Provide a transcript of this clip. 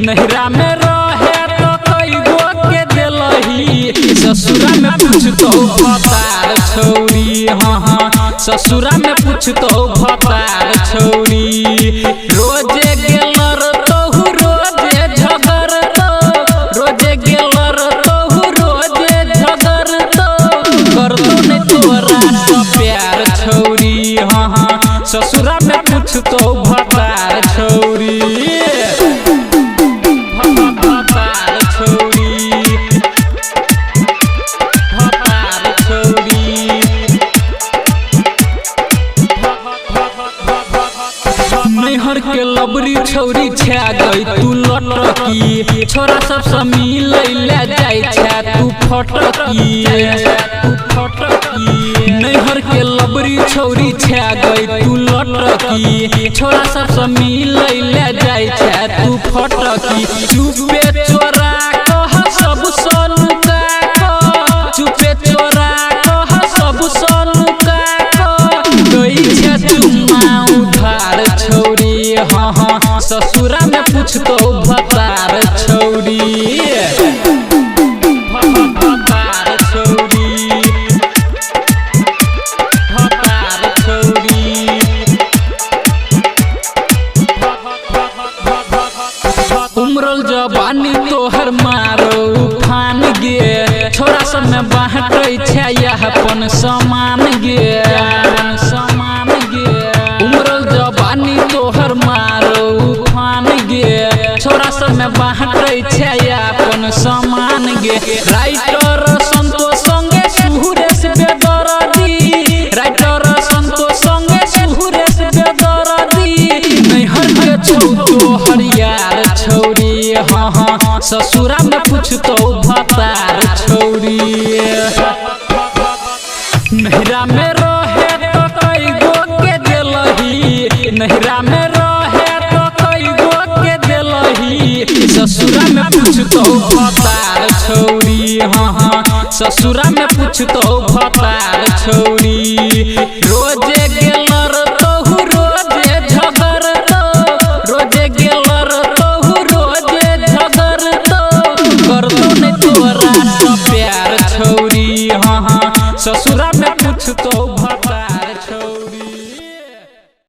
नहिरा में रहे तो कई गो के दिलही ससुरा में पूछतो भतार छौरी। हाँ ससुरा में पूछतो भतार छौरी। रोजे गेलर तोहू रोजे झगर तो रोजे गेलर तोहू रोजे झगर तो करतो नहीं तोरा तो प्यार छौरी। हाँ ससुरा में पूछतो भतार छौरी। भतार छौरी भतार छौरी। नैहर के लबरी छौरी छा गई तू लटकी छोरा सब से मिल ले जाय छा तू फटकी तू फटकी। नैहर के लबरी छौरी छा गई तू लटकी छोरा सब से मिल ले जाय छा तू फटकी। चुपे चोरा कह सब सनुका चुपे चोरा कह सब सनुका गई छा चुम्मा उधार छौरी। हाँ ससुरा में पूछतो भतार छौरी। भतार छौरी भतार छौरी। उमरल जवानी तोहर मारो उफान गे छोरा सब में बाँटै छै अपन समान गे समान गे। उमरल जवानी तोहर मारो उफान गे छोरा सब में बाँटै छै अपन समान गे। राइटर संतोष संगे सुरेश बेदर्दी राइटर संतोष संगे सुरेश बेदर्दी। नैहर के छौ तोहर यार छौरी। हाँ ससुरा में पूछतो भतार छौरी। नहिरा में रहे तो कई गो के दिलही नहिरा में रहे तो कई गो के दिलही ससुरा में पूछतो भतार छौरी। हाँ ससुरा में पूछतो भतार छौरी।